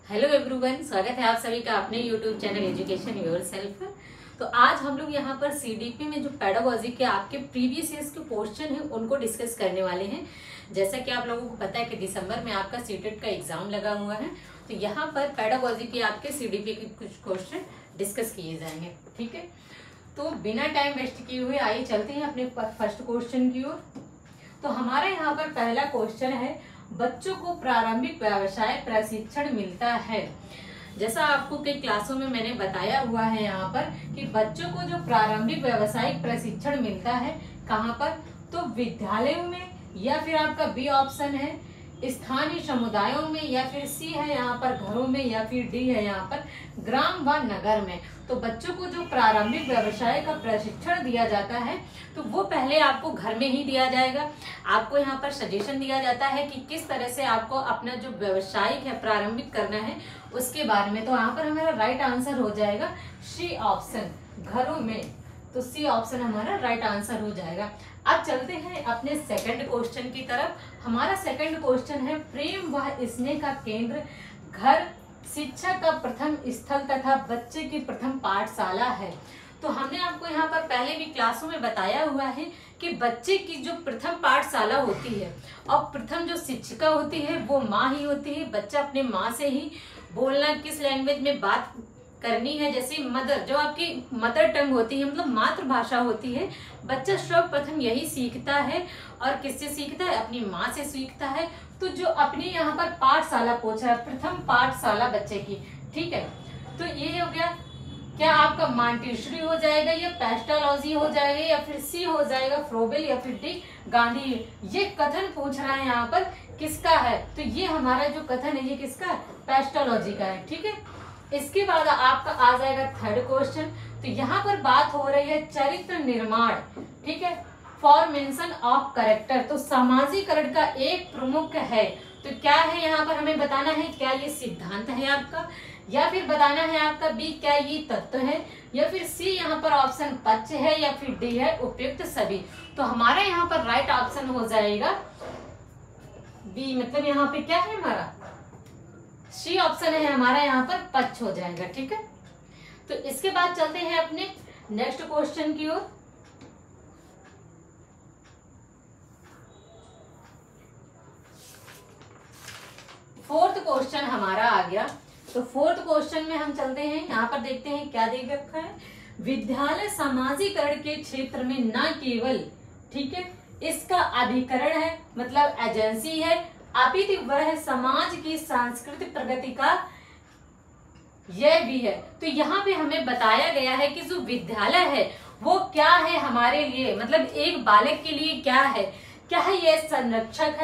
Hello everyone, स्वागत है आप सभी का अपने यूट्यूब चैनल एजुकेशन योरसेल्फ। तो आज हम लोग यहाँ पर सीडीपी में जो पेडागोजी के आपके प्रीवियस ईयर्स के क्वेश्चन हैं उनको डिस्कस करने वाले हैं। जैसा कि आप लोगों को पता है कि दिसंबर में आपका सीटेट का एग्जाम लगा हुआ है, तो यहाँ पर पेडागोजी के आपके सीडीपी के कुछ क्वेश्चन डिस्कस किए जाएंगे। ठीक है, तो बिना टाइम वेस्ट किए हुए आइए चलते हैं अपने फर्स्ट क्वेश्चन की ओर। तो हमारा यहाँ पर पहला क्वेश्चन है, बच्चों को प्रारंभिक व्यवसाय प्रशिक्षण मिलता है। जैसा आपको कई क्लासों में मैंने बताया हुआ है यहाँ पर कि बच्चों को जो प्रारंभिक व्यवसायिक प्रशिक्षण मिलता है कहाँ पर, तो विद्यालयों में, या फिर आपका बी ऑप्शन है स्थानीय समुदायों में, या फिर सी है यहाँ पर घरों में, या फिर डी है यहाँ पर ग्राम व नगर में। तो बच्चों को जो प्रारंभिक व्यवसाय का प्रशिक्षण दिया जाता है तो वो पहले आपको घर में ही दिया जाएगा। आपको यहाँ पर सजेशन दिया जाता है कि किस तरह से आपको अपना जो व्यवसायिक है प्रारंभिक करना है उसके बारे में। तो यहाँ पर हमारा राइट आंसर हो जाएगा सी ऑप्शन, घरों में। तो सी ऑप्शन हमारा राइट आंसर हो जाएगा। अब चलते हैं अपने सेकंड क्वेश्चन की तरफ। हमारा सेकंड क्वेश्चन है, प्रेम व स्नेह का केंद्र घर शिक्षा का प्रथम स्थल तथा बच्चे की प्रथम पाठशाला है। तो हमने आपको यहाँ पर पहले भी क्लासों में बताया हुआ है कि बच्चे की जो प्रथम पाठशाला होती है और प्रथम जो शिक्षिका होती है वो माँ ही होती है। बच्चा अपने माँ से ही बोलना, किस लैंग्वेज में बात करनी है, जैसे मदर जो आपकी मदर टंग होती है, मतलब मातृभाषा होती है, बच्चा सर्वप्रथम यही सीखता है। और किससे सीखता है? अपनी माँ से सीखता है। तो जो अपनी यहाँ पर पाठशाला पूछ रहा है, प्रथम पाठशाला बच्चे की, ठीक है। तो ये हो गया, क्या आपका मॉन्टेसरी हो जाएगा, या पेस्टालॉजी हो जाएगा, या फिर सी हो जाएगा फ्रोबेल, या फिर डी गांधी। ये कथन पूछ रहा है यहाँ पर किसका है, तो ये हमारा जो कथन है ये किसका है? पेस्टालॉजी का है। ठीक है, इसके बाद आपका आ जाएगा थर्ड क्वेश्चन। तो यहाँ पर बात हो रही है चरित्र निर्माण, ठीक है, फॉर्मेशन ऑफ कैरेक्टर। तो सामाजिकरण का एक प्रमुख है, तो क्या है यहाँ पर हमें बताना है, क्या ये सिद्धांत है आपका, या फिर बताना है आपका बी क्या ये तत्व है, या फिर सी यहाँ पर ऑप्शन पक्ष है, या फिर डी है उपयुक्त सभी। तो हमारा यहाँ पर राइट ऑप्शन हो जाएगा बी, मतलब यहाँ पे क्या है हमारा सी ऑप्शन है हमारा यहाँ पर पक्ष हो जाएगा। ठीक है, तो इसके बाद चलते हैं अपने नेक्स्ट क्वेश्चन की ओर। फोर्थ क्वेश्चन हमारा आ गया। तो फोर्थ क्वेश्चन में हम चलते हैं, यहाँ पर देखते हैं क्या दे रखा है। विद्यालय सामाजिकरण के क्षेत्र में न केवल, ठीक है, इसका अधिकरण है, मतलब एजेंसी है, अपितु वह समाज की सांस्कृतिक प्रगति का यह भी है। तो यहाँ पे हमें बताया गया है कि जो विद्यालय है वो क्या है हमारे लिए, मतलब एक बालक के लिए क्या है, क्या है ये संरक्षक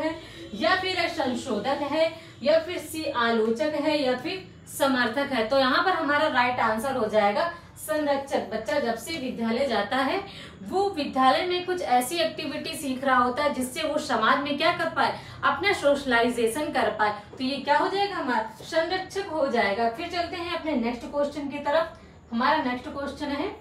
है, या फिर संशोधक है, या फिर सी आलोचक है, या फिर समर्थक है। तो यहाँ पर हमारा राइट आंसर हो जाएगा संरक्षक। बच्चा जब से विद्यालय जाता है वो विद्यालय में कुछ ऐसी एक्टिविटी सीख रहा होता है जिससे वो समाज में क्या कर पाए, अपना सोशलाइजेशन कर पाए। तो ये क्या हो जाएगा हमारा संरक्षक हो जाएगा। फिर चलते हैं अपने नेक्स्ट क्वेश्चन की तरफ। हमारा नेक्स्ट क्वेश्चन है,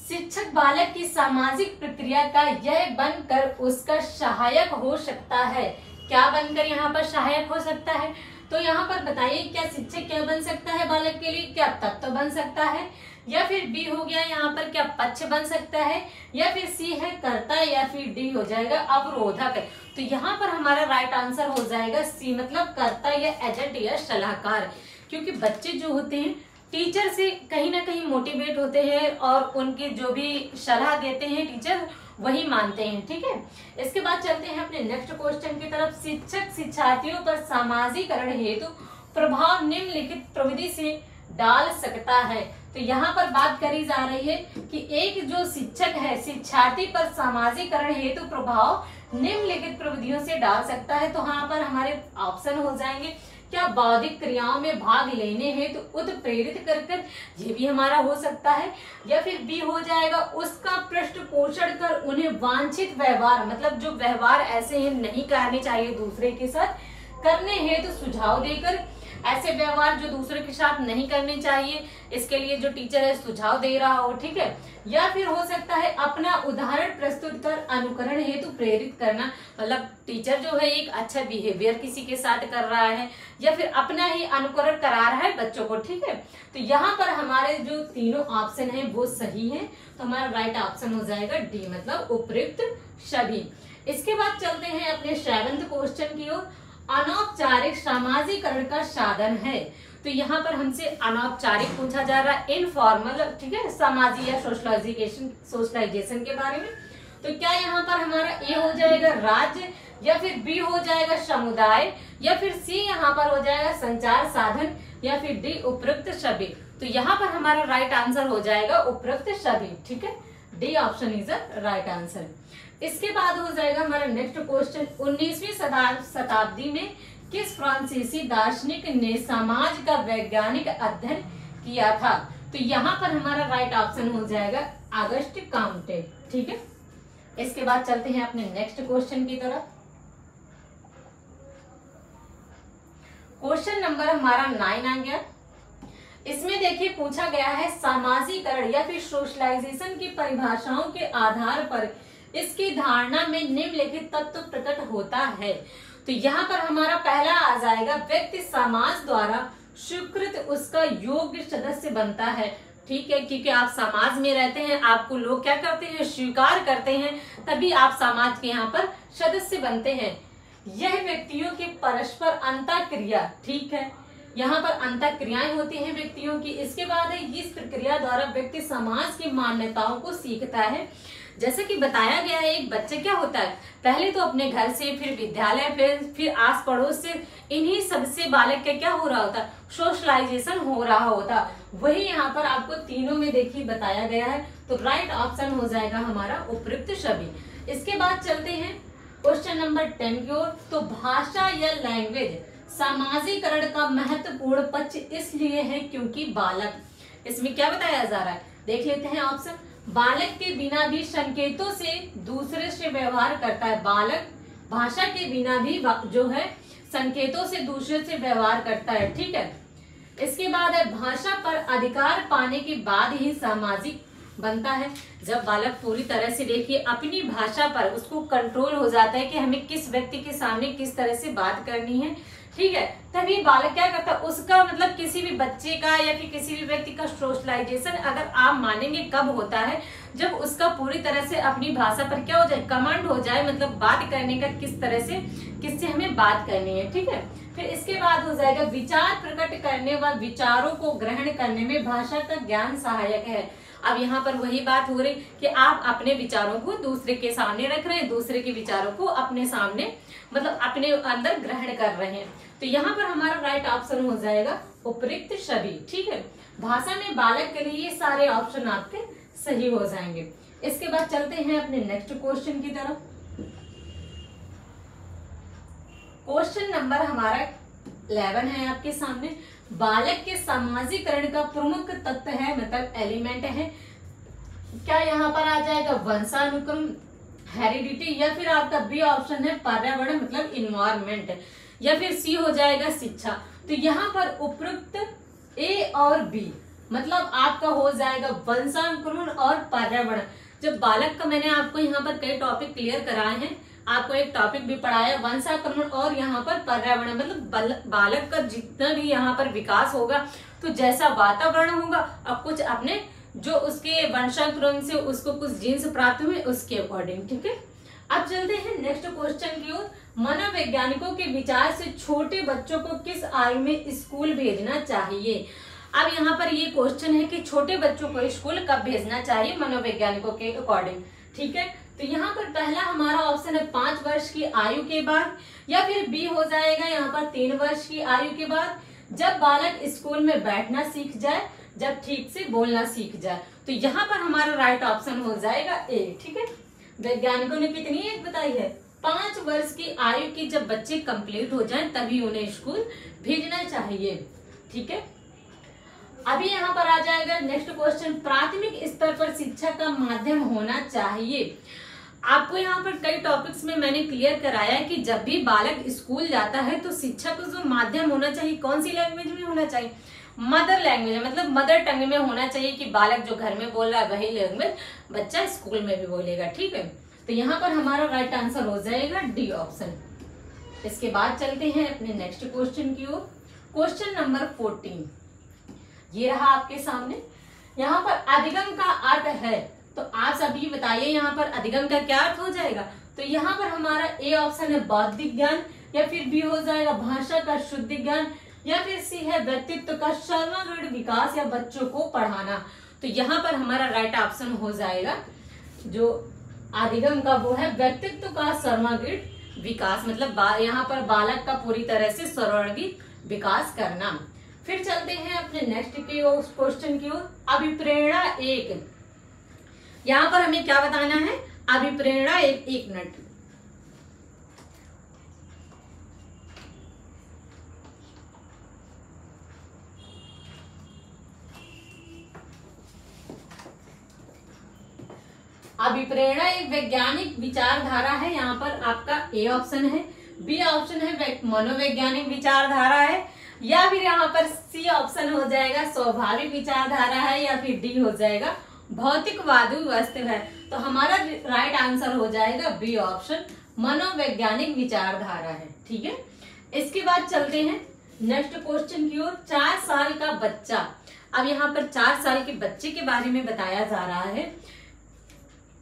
शिक्षक बालक की सामाजिक प्रक्रिया का यह बनकर उसका सहायक हो सकता है। क्या बनकर यहाँ पर सहायक हो सकता है? तो यहाँ पर बताइए, क्या शिक्षक क्या बन सकता है बालक के लिए? क्या तत्व बन सकता है, या फिर बी हो गया यहाँ पर क्या पक्ष बन सकता है, या फिर सी है कर्ता, या फिर डी हो जाएगा अवरोधक। तो यहाँ पर हमारा राइट आंसर हो जाएगा सी, मतलब कर्ता या एजेंट या सलाहकार। क्योंकि बच्चे जो होते हैं टीचर से कहीं ना कहीं मोटिवेट होते हैं और उनके जो भी सलाह देते हैं टीचर वही मानते हैं। ठीक है, इसके बाद चलते हैं अपने नेक्स्ट क्वेश्चन की तरफ। शिक्षक शिक्षार्थियों पर सामाजिकरण हेतु प्रभाव निम्नलिखित प्रविधि से डाल सकता है। तो यहाँ पर बात करी जा रही है कि एक जो शिक्षक है शिक्षार्थी पर सामाजिकरण हेतु प्रभाव निम्नलिखित प्रविधियों से डाल सकता है। तो यहाँ पर हमारे ऑप्शन हो जाएंगे, क्या बौद्धिक क्रियाओं में भाग लेने हेतु उत्प्रेरित कर, ये भी हमारा हो सकता है, या फिर बी हो जाएगा उसका पृष्ठपोषण कर उन्हें वांछित व्यवहार, मतलब जो व्यवहार ऐसे ही नहीं करने चाहिए दूसरे के साथ, करने हेतु सुझाव देकर, ऐसे व्यवहार जो दूसरे के साथ नहीं करने चाहिए, इसके लिए जो टीचर है सुझाव दे रहा हो, ठीक है। या फिर हो सकता है अपना उदाहरण प्रस्तुत कर अनुकरण हेतु प्रेरित करना, मतलब टीचर जो है एक अच्छा बिहेवियर किसी के साथ कर रहा है या फिर अपना ही अनुकरण करा रहा है बच्चों को, ठीक है। तो यहाँ पर हमारे जो तीनों ऑप्शन है वो सही है, तो हमारा राइट ऑप्शन हो जाएगा डी, मतलब उपयुक्त सभी। इसके बाद चलते हैं अपने 7th क्वेश्चन की ओर। अनौपचारिक सामाजिकरण का साधन है, तो यहाँ पर हमसे अनौपचारिक पूछा जा रहा है, इनफॉर्मल, ठीक है, सामाजिक या सोशलाइजेशन के बारे में। तो क्या यहाँ पर हमारा ए हो जाएगा राज्य, या फिर बी हो जाएगा समुदाय, या फिर सी यहाँ पर हो जाएगा संचार साधन, या फिर डी उपयुक्त सभी। तो यहाँ पर हमारा राइट आंसर हो जाएगा उपयुक्त सभी, ठीक है। D option is the right answer. इसके बाद हो जाएगा हमारा नेक्स्ट क्वेश्चन। 19वीं शताब्दी में किस फ्रांसीसी दार्शनिक ने समाज का वैज्ञानिक अध्ययन किया था? तो यहाँ पर हमारा राइट ऑप्शन हो जाएगा ऑगस्ट काम्टे, ठीक है। इसके बाद चलते हैं अपने नेक्स्ट क्वेश्चन की तरफ। क्वेश्चन नंबर हमारा 9 आ गया। इसमें देखिए पूछा गया है सामाजिकरण या फिर सोशलाइजेशन की परिभाषाओं के आधार पर इसकी धारणा में निम्नलिखित तत्व प्रकट होता है। तो यहाँ पर हमारा पहला आ जाएगा व्यक्ति समाज द्वारा स्वीकृत उसका योग्य सदस्य बनता है, ठीक है, क्योंकि आप समाज में रहते हैं, आपको लोग क्या करते हैं, स्वीकार करते हैं, तभी आप समाज के यहाँ पर सदस्य बनते हैं। यह व्यक्तियों की परस्पर अंतःक्रिया, ठीक है, यहाँ पर अंतःक्रियाएं होती हैं व्यक्तियों की। इसके बाद है इस प्रक्रिया द्वारा व्यक्ति समाज की मान्यताओं को सीखता है। जैसे कि बताया गया है, एक बच्चे क्या होता है, पहले तो अपने घर से, फिर विद्यालय, फिर आस पड़ोस से, इन्हीं सबसे बालक का क्या हो रहा होता, सोशलाइजेशन हो रहा होता। वही यहाँ पर आपको तीनों में देखिए बताया गया है, तो राइट ऑप्शन हो जाएगा हमारा उपयुक्त सभी। इसके बाद चलते हैं क्वेश्चन नंबर 10 की ओर। तो भाषा या लैंग्वेज सामाजिकरण का महत्वपूर्ण पक्ष इसलिए है क्योंकि बालक, इसमें क्या बताया जा रहा है, देख लेते हैं ऑप्शन। बालक के बिना भी संकेतों से दूसरे से व्यवहार करता है, बालक भाषा के बिना भी जो है संकेतों से दूसरे से व्यवहार करता है, ठीक है। इसके बाद है भाषा पर अधिकार पाने के बाद ही सामाजिक बनता है। जब बालक पूरी तरह से देखिए अपनी भाषा पर उसको कंट्रोल हो जाता है कि हमें किस व्यक्ति के सामने किस तरह से बात करनी है, ठीक है, तभी बालक क्या करता है, उसका मतलब किसी भी बच्चे का या फिर किसी भी व्यक्ति का सोशलाइजेशन अगर आप मानेंगे कब होता है, जब उसका पूरी तरह से अपनी भाषा पर क्या हो जाए, कमांड हो जाए, मतलब बात करने का किस तरह से किससे हमें बात करनी है, ठीक है। फिर इसके बाद हो जाएगा विचार प्रकट करने व विचारों को ग्रहण करने में भाषा का ज्ञान सहायक है। अब यहाँ पर वही बात हो रही कि आप अपने विचारों को दूसरे के सामने रख रहे हैं, दूसरे के विचारों को अपने सामने मतलब अपने अंदर ग्रहण कर रहे हैं। तो यहाँ पर हमारा राइट ऑप्शन हो जाएगा उपयुक्त सभी, ठीक है। भाषा में बालक के लिए ये सारे ऑप्शन आपके सही हो जाएंगे। इसके बाद चलते हैं अपने नेक्स्ट क्वेश्चन की तरफ। क्वेश्चन नंबर हमारा 11 है आपके सामने। बालक के सामाजिकरण का प्रमुख तत्व है, मतलब एलिमेंट है, क्या यहाँ पर आ जाएगा वंशानुक्रम, हेरिडिटी, या फिर आपका बी ऑप्शन है पर्यावरण मतलब इन्वायरमेंट, या फिर सी हो जाएगा शिक्षा। तो यहाँ पर उपयुक्त ए और बी, मतलब आपका हो जाएगा वंशानुक्रमण और पर्यावरण। जब बालक का मैंने आपको यहाँ पर कई टॉपिक क्लियर कराए हैं, आपको एक टॉपिक भी पढ़ाया वंशानुक्रमण और यहाँ पर पर्यावरण, मतलब बालक का जितना भी यहाँ पर विकास होगा तो जैसा वातावरण होगा और कुछ अपने जो उसके वंशानुक्रम से उसको कुछ जीन्स प्राप्त हुए उसके अकॉर्डिंग, ठीक है। अब चलते हैं नेक्स्ट क्वेश्चन की ओर। मनोवैज्ञानिकों के विचार से छोटे बच्चों को किस आयु में स्कूल भेजना चाहिए? अब यहाँ पर ये क्वेश्चन है कि छोटे बच्चों को स्कूल कब भेजना चाहिए मनोवैज्ञानिकों के अकॉर्डिंग, ठीक है। तो यहाँ पर पहला हमारा ऑप्शन है 5 वर्ष की आयु के बाद, या फिर बी हो जाएगा यहाँ पर 3 वर्ष की आयु के बाद, जब बालक स्कूल में बैठना सीख जाए, जब ठीक से बोलना सीख जाए। तो यहाँ पर हमारा राइट ऑप्शन हो जाएगा ए, ठीक है। वैज्ञानिकों ने कितनी एज बताई है, 5 वर्ष की आयु की जब बच्चे कंप्लीट हो जाएं तभी उन्हें स्कूल भेजना चाहिए, ठीक है। अभी यहाँ पर आ जाएगा नेक्स्ट क्वेश्चन। प्राथमिक स्तर पर शिक्षा का माध्यम होना चाहिए। आपको यहाँ पर कई टॉपिक्स में मैंने क्लियर कराया है कि जब भी बालक स्कूल जाता है तो शिक्षा का जो माध्यम होना चाहिए कौन सी लैंग्वेज में होना चाहिए, मदर लैंग्वेज, मतलब मदर टंग में होना चाहिए कि बालक जो घर में बोल रहा है वही लैंग्वेज बच्चा स्कूल में भी बोलेगा। ठीक है, तो यहाँ पर हमारा राइट आंसर हो जाएगा डी ऑप्शन। इसके बाद चलते हैं अपने नेक्स्ट क्वेश्चन की ओर। क्वेश्चन नंबर 14 ये रहा आपके सामने। यहाँ पर अधिगम का अर्थ है, तो आप सभी बताइए यहाँ पर अधिगम का क्या अर्थ हो जाएगा। तो यहाँ पर हमारा ए ऑप्शन है बौद्धिक ज्ञान, या फिर बी हो जाएगा भाषा का शुद्ध ज्ञान, या फिर सी है व्यक्तित्व का सर्वांगीण विकास या बच्चों को पढ़ाना। तो यहाँ पर हमारा राइट ऑप्शन हो जाएगा जो अधिगम का वो है व्यक्तित्व का सर्वांगीण विकास, मतलब यहाँ पर बालक का पूरी तरह से सर्वांगीण विकास करना। फिर चलते हैं अपने नेक्स्ट की क्वेश्चन की ओर। अभिप्रेरणा एक, यहाँ पर हमें क्या बताना है, अभिप्रेरणा एक मिनट। अभिप्रेरणा एक वैज्ञानिक विचारधारा है, यहाँ पर आपका ए ऑप्शन है, बी ऑप्शन है मनोवैज्ञानिक विचारधारा है, या फिर यहाँ पर सी ऑप्शन हो जाएगा स्वाभाविक विचारधारा है, या फिर डी हो जाएगा भौतिकवादी वस्तु है। तो हमारा राइट आंसर हो जाएगा बी ऑप्शन मनोवैज्ञानिक विचारधारा है। ठीक है, इसके बाद चलते हैं नेक्स्ट क्वेश्चन की ओर। 4 साल का बच्चा, अब यहाँ पर 4 साल के बच्चे के बारे में बताया जा रहा है।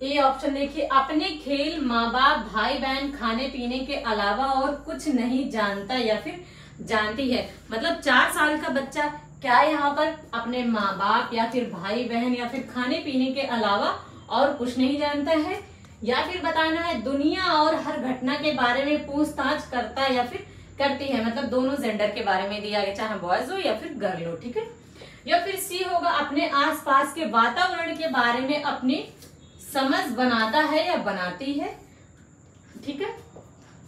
ए ऑप्शन देखिए, अपने खेल, माँ बाप, भाई बहन, खाने पीने के अलावा और कुछ नहीं जानता या फिर जानती है। मतलब 4 साल का बच्चा क्या यहाँ पर अपने माँ बाप या फिर भाई बहन या फिर खाने पीने के अलावा और कुछ नहीं जानता है, या फिर बताना है दुनिया और हर घटना के बारे में पूछताछ करता है या फिर करती है, मतलब दोनों जेंडर के बारे में दिया गया, चाहे बॉयज हो या फिर गर्ल हो। ठीक है, या फिर सी होगा अपने आसपास के वातावरण के बारे में अपनी समझ बनाता है या बनाती है। ठीक है,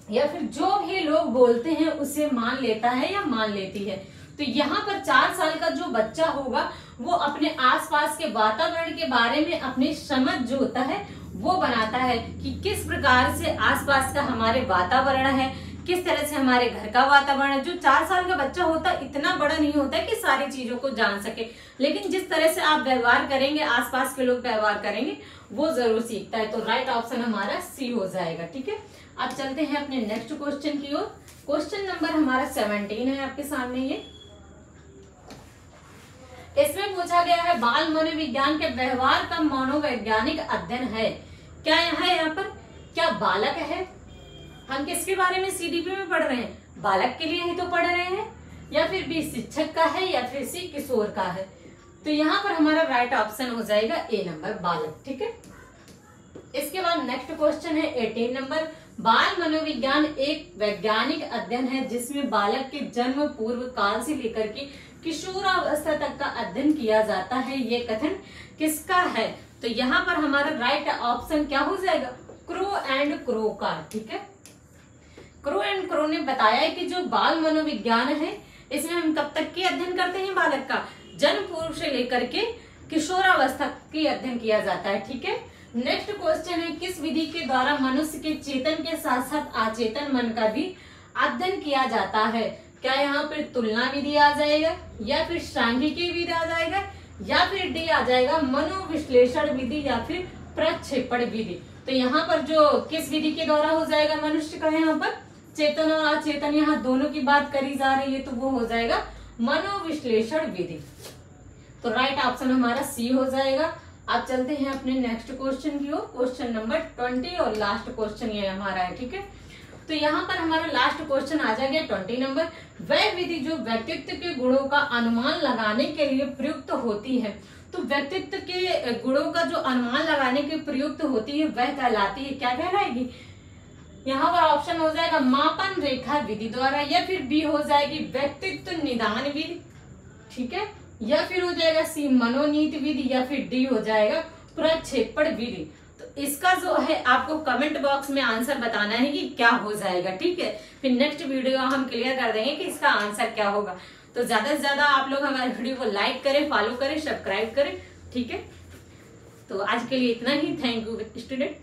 या फिर जो भी लोग बोलते हैं उसे मान लेता है या मान लेती है। तो यहाँ पर 4 साल का जो बच्चा होगा वो अपने आसपास के वातावरण के बारे में अपनी समझ जो होता है वो बनाता है कि किस प्रकार से आसपास का हमारे वातावरण है, किस तरह से हमारे घर का वातावरण है। जो 4 साल का बच्चा होता है इतना बड़ा नहीं होता है कि सारी चीजों को जान सके, लेकिन जिस तरह से आप व्यवहार करेंगे, आसपास के लोग व्यवहार करेंगे, वो जरूर सीखता है। तो राइट ऑप्शन हमारा सी हो जाएगा। ठीक है, अब चलते हैं अपने नेक्स्ट क्वेश्चन की ओर। क्वेश्चन नंबर हमारा 17 है आपके सामने। ये इसमें पूछा गया है बाल मनोविज्ञान के व्यवहार का मनोवैज्ञानिक अध्ययन है। क्या यहाँ पर क्या बालक है, हम किसके बारे में सीडीपी में पढ़ रहे हैं, बालक के लिए ही तो पढ़ रहे हैं, या फिर बी शिक्षक का है, या फिर सी किशोर का है। तो यहाँ पर हमारा राइट ऑप्शन हो जाएगा ए नंबर बालक। ठीक है, इसके बाद नेक्स्ट क्वेश्चन है 18 नंबर। बाल मनोविज्ञान एक वैज्ञानिक अध्ययन है जिसमें बालक के जन्म पूर्व काल से लेकर के किशोरावस्था तक का अध्ययन किया जाता है। ये कथन किसका है? तो यहाँ पर हमारा राइट ऑप्शन क्या हो जाएगा, क्रो एंड क्रो का। ठीक है, क्रो एंड क्रो ने बताया है कि जो बाल मनोविज्ञान है इसमें हम कब तक के अध्ययन करते हैं, बालक का जन्म पूर्व से लेकर के किशोरावस्था की अध्ययन किया जाता है। ठीक है, नेक्स्ट क्वेश्चन है किस विधि के द्वारा मनुष्य के चेतन के साथ साथ अचेतन मन का भी अध्ययन किया जाता है? क्या यहाँ पर तुलना विधि आ जाएगा, या फिर सांख्यिकी विधि आ जाएगा, या फिर डी आ जाएगा मनोविश्लेषण विधि, या फिर प्रक्षेपण विधि। तो यहाँ पर जो किस विधि के द्वारा हो जाएगा मनुष्य का, यहाँ पर चेतन और अचेतन यहाँ दोनों की बात करी जा रही है, तो वो हो जाएगा मनोविश्लेषण विधि। तो राइट ऑप्शन हमारा सी हो जाएगा। अब चलते हैं अपने नेक्स्ट क्वेश्चन की ओर। क्वेश्चन नंबर 20 और लास्ट क्वेश्चन ये हमारा है। ठीक है, तो यहाँ पर हमारा लास्ट क्वेश्चन आ जाएगा 20 नंबर। वह विधि जो व्यक्तित्व के गुणों का अनुमान लगाने के लिए प्रयुक्त होती है। तो व्यक्तित्व के गुणों का जो अनुमान लगाने के प्रयुक्त होती है वह कहलाती है, क्या कहलाएगी? यहाँ पर ऑप्शन हो जाएगा मापन रेखा विधि द्वारा, या फिर बी हो जाएगी व्यक्तित्व निदान विधि। ठीक है, या फिर हो जाएगा सी मनोनीत विधि, या फिर डी हो जाएगा प्रक्षेपण विधि। तो इसका जो है आपको कमेंट बॉक्स में आंसर बताना है कि क्या हो जाएगा। ठीक है, फिर नेक्स्ट वीडियो हम क्लियर कर देंगे कि इसका आंसर क्या होगा। तो ज्यादा से ज्यादा आप लोग हमारे वीडियो को लाइक करें, फॉलो करें, सब्सक्राइब करें। ठीक है, तो आज के लिए इतना ही। Thank you student.